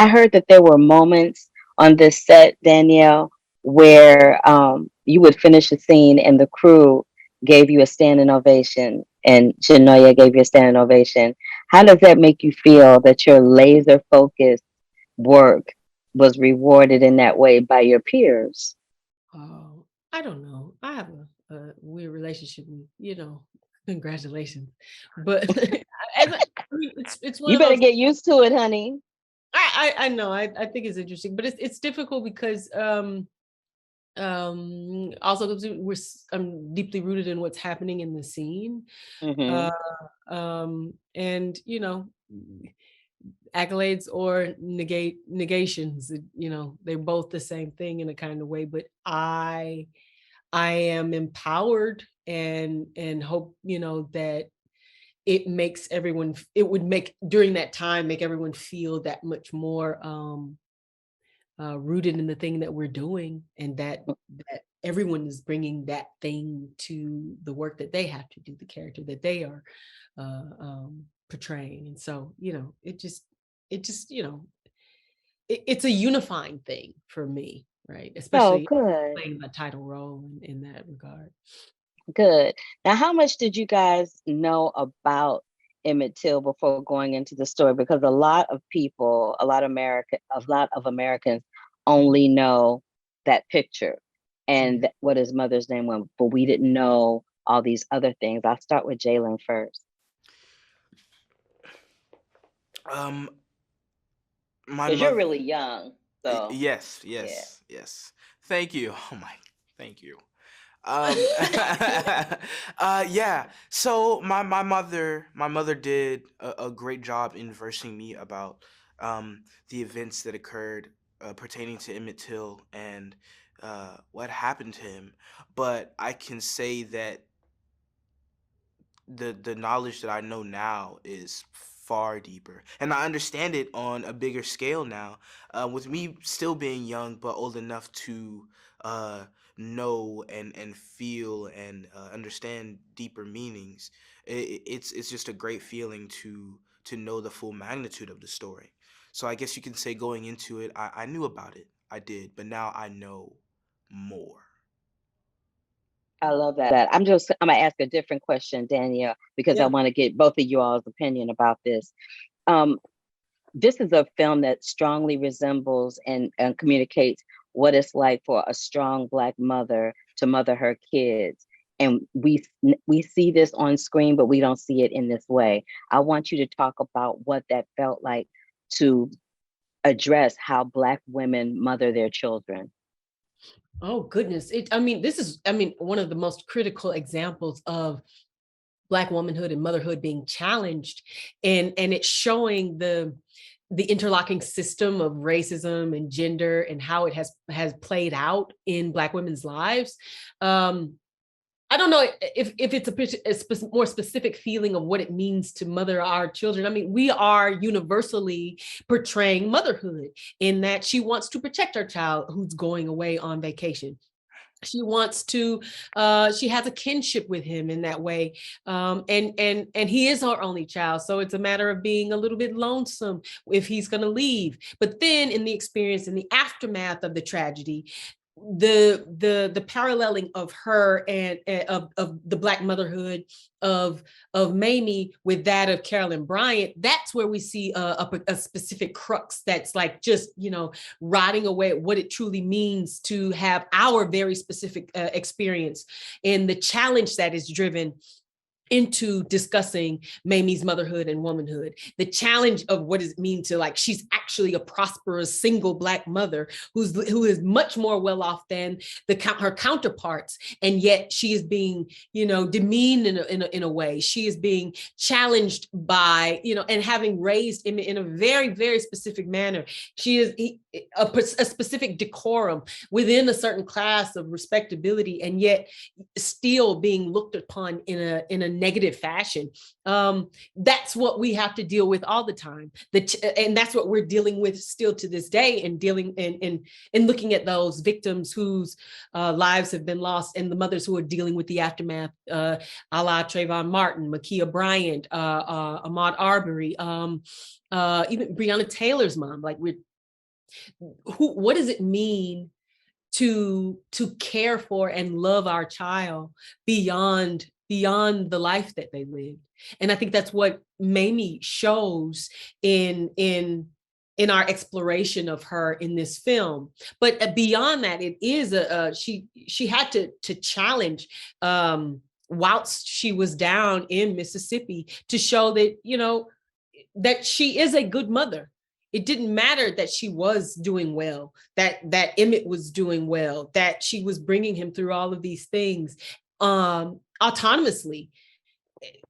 I heard that there were moments on this set, Danielle, where you would finish a scene and the crew gave you a standing ovation, and Chinonye gave you a standing ovation. How does that make you feel that your laser focused work was rewarded in that way by your peers? Oh, I don't know. I have a weird relationship with, congratulations. But I mean, it's one You of better those. get used to it, honey. I know. I think it's interesting, but it's difficult because also because I'm deeply rooted in what's happening in the scene. Hmm. Uh, and accolades or negations, they're both the same thing in a kind of way, but I am empowered and hope, that it would make during that time make everyone feel that much more rooted in the thing that we're doing, and that everyone is bringing that thing to the work that they have to do, the character that they are portraying. And so, it just it's a unifying thing for me, right? Oh, Especially good. playing the title role in that regard. Good. Now, how much did you guys know about Emmett Till before going into the story? Because a lot of people, a lot of Americans Mhm, only know that picture and mhm. what his mother's name was, but we didn't know all these other things. I'll start with Jalen first. Um, my Because you're mother. really young. So, Yes, yeah. yes, yes. Thank you. Oh my, thank you. Um, yeah. So my mother did a great job in versing me about the events that occurred pertaining to Emmett Till and what happened to him. But I can say that the knowledge that I know now is far deeper, and I understand it on a bigger scale now. With me still being young, but old enough to uh, know and feel and understand deeper meanings, it's just a great feeling to know the full magnitude of the story. So I guess you can say going into it, I knew about it, I did, but now I know more. I love that. I'm gonna ask a different question, Danielle, because I Yeah. want to get both of you all's opinion about this. Um, this is a film that strongly resembles and communicates what it's like for a strong Black mother to mother her kids. And we see this on screen, but we don't see it in this way. I want you to talk about what that felt like to address how Black women mother their children. Oh goodness. This is one of the most critical examples of Black womanhood and motherhood being challenged, and it's showing the interlocking system of racism and gender and how it has played out in Black women's lives. Um, I don't know if it's more specific feeling of what it means to mother our children. I mean, we are universally portraying motherhood in that she wants to protect her child who's going away on vacation. She wants to she has a kinship with him in that way, and he is our only child, so it's a matter of being a little bit lonesome if he's going to leave. But then in the experience, in the aftermath of the tragedy, the paralleling of her and of the Black motherhood of Mamie with that of Carolyn Bryant, that's where we see a specific crux that's like just rotting away at what it truly means to have our very specific experience, and the challenge that is driven into discussing Mamie's motherhood and womanhood. The challenge of what does it mean to, like, she's actually a prosperous single Black mother who is much more well off than her counterparts, and yet she is being demeaned in a way. She is being challenged by and having raised in a very very specific manner. She is a specific decorum within a certain class of respectability, and yet still being looked upon in a negative fashion. That's what we have to deal with all the time. And that's what we're dealing with still to this day, and dealing and looking at those victims whose lives have been lost, and the mothers who are dealing with the aftermath, a la Trayvon Martin, Makia Bryant, Ahmaud Arbery, even Breonna Taylor's mom. Like, we're what does it mean to care for and love our child beyond the life that they lived. And I think that's what Mamie shows in our exploration of her in this film. But beyond that, it is she had to challenge whilst she was down in Mississippi to show that, that she is a good mother. It didn't matter that she was doing well, that Emmett was doing well, that she was bringing him through all of these things autonomously.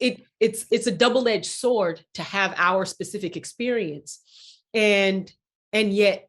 It's a double-edged sword to have our specific experience, and yet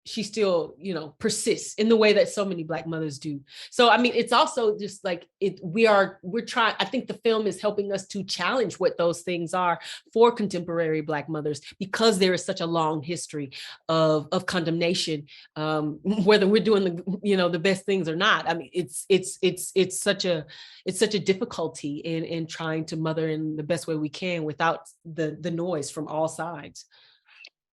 she still, persists in the way that so many Black mothers do. So, I mean, it's also just like we're trying, I think the film is helping us to challenge what those things are for contemporary Black mothers, because there is such a long history of condemnation, whether we're doing the best things or not. I mean, it's such a difficulty in trying to mother in the best way we can without the noise from all sides.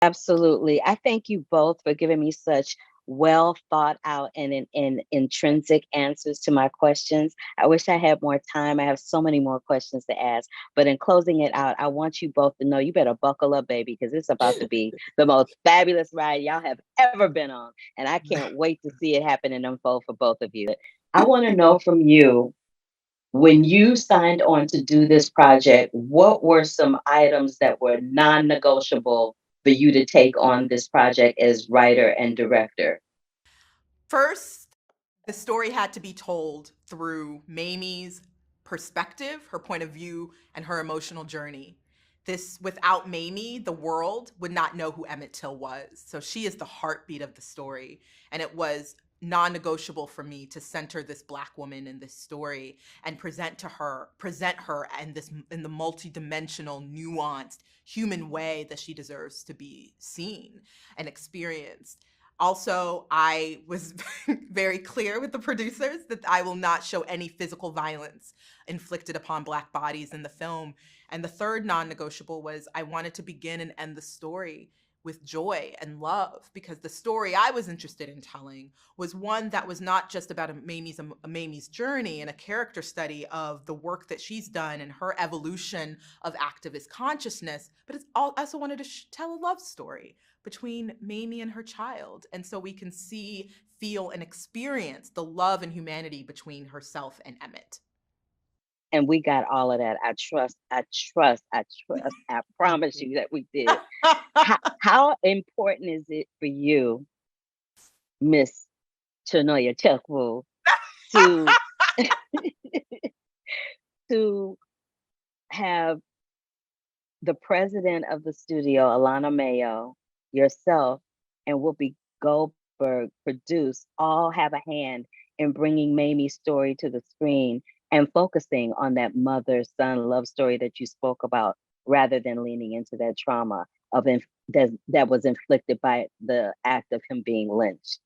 Absolutely. I thank you both for giving me such well thought out and intrinsic answers to my questions. I wish I had more time. I have so many more questions to ask. But in closing it out, I want you both to know you better buckle up, baby, because it's about to be the most fabulous ride y'all have ever been on. And I can't wait to see it happen and unfold for both of you. I want to know from you, when you signed on to do this project, what were some items that were non-negotiable for you to take on this project as writer and director? First, the story had to be told through Mamie's perspective, her point of view, and her emotional journey. Without Mamie, the world would not know who Emmett Till was. So she is the heartbeat of the story. And it was non-negotiable for me to center this Black woman in this story and present her in the multidimensional, nuanced human way that she deserves to be seen and experienced. Also, I was very clear with the producers that I will not show any physical violence inflicted upon Black bodies in the film. And the third non-negotiable was I wanted to begin and end the story with joy and love, because the story I was interested in telling was one that was not just about Mamie's journey and a character study of the work that she's done and her evolution of activist consciousness, but I also wanted to tell a love story between Mamie and her child. And so we can see, feel, and experience the love and humanity between herself and Emmett. And we got all of that. I promise you that we did. How important is it for you, Miss Chinonye Chukwu, to have the president of the studio, Alana Mayo, yourself, and Whoopi Goldberg produce, all have a hand in bringing Mamie's story to the screen and focusing on that mother-son love story that you spoke about, rather than leaning into that trauma that was inflicted by the act of him being lynched?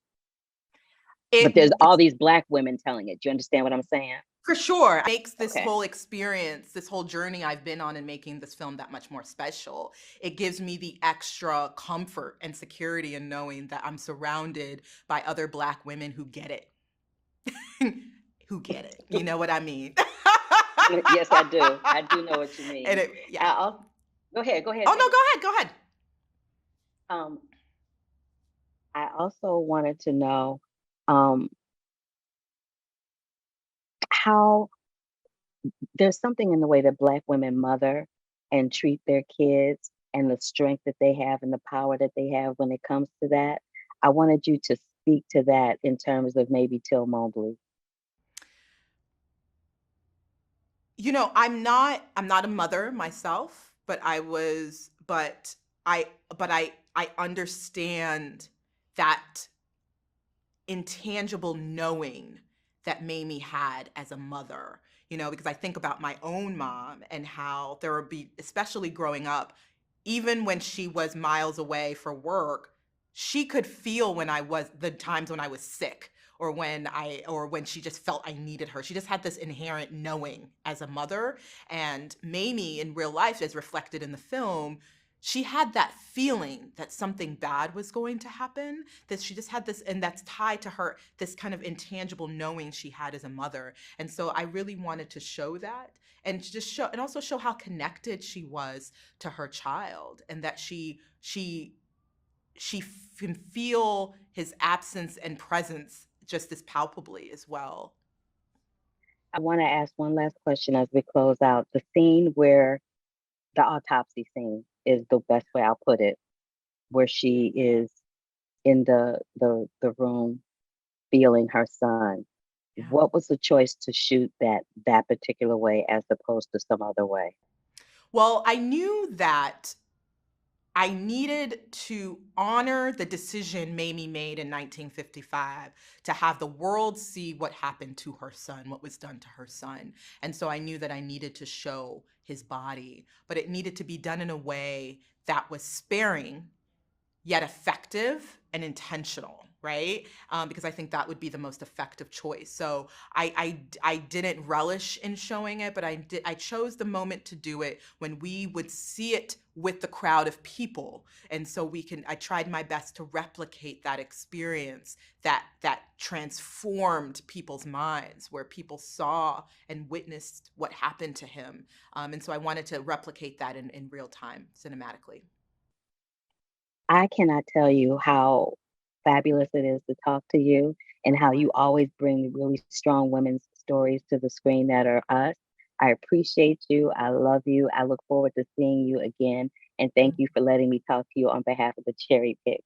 But there's all these Black women telling it. Do you understand what I'm saying? For sure. It makes this whole experience, this whole journey I've been on in making this film that much more special. It gives me the extra comfort and security in knowing that I'm surrounded by other Black women who get it. Who get it. You know what I mean? Yes, I do. I do know what you mean. Go ahead. Oh, no, go ahead. I also wanted to know how there's something in the way that Black women mother and treat their kids, and the strength that they have and the power that they have when it comes to that. I wanted you to speak to that in terms of maybe Till Mobley. I'm not a mother myself, but I understand that intangible knowing that Mamie had as a mother, because I think about my own mom and how there would be, especially growing up, even when she was miles away for work, she could feel the times when I was sick, or when she just felt I needed her. She just had this inherent knowing as a mother. And Mamie in real life, as reflected in the film, she had that feeling that something bad was going to happen, that she just had this, and that's tied to her, this kind of intangible knowing she had as a mother. And so I really wanted to show that, and to just show, and also show how connected she was to her child, and that she can feel his absence and presence just as palpably as well. I want to ask one last question as we close out. The scene where the autopsy scene is the best way I'll put it, where she is in the room feeling her son. Yeah. What was the choice to shoot that particular way as opposed to some other way? Well, I knew that I needed to honor the decision Mamie made in 1955 to have the world see what happened to her son, what was done to her son. And so I knew that I needed to show his body, but it needed to be done in a way that was sparing, yet effective and intentional, right? Because I think that would be the most effective choice. So I didn't relish in showing it, but I chose the moment to do it when we would see it with the crowd of people. And so I tried my best to replicate that experience that transformed people's minds, where people saw and witnessed what happened to him. And so I wanted to replicate that in real time, cinematically. I cannot tell you how fabulous it is to talk to you and how you always bring really strong women's stories to the screen that are us. I appreciate you. I love you. I look forward to seeing you again. And thank you for letting me talk to you on behalf of the Cherry Pick.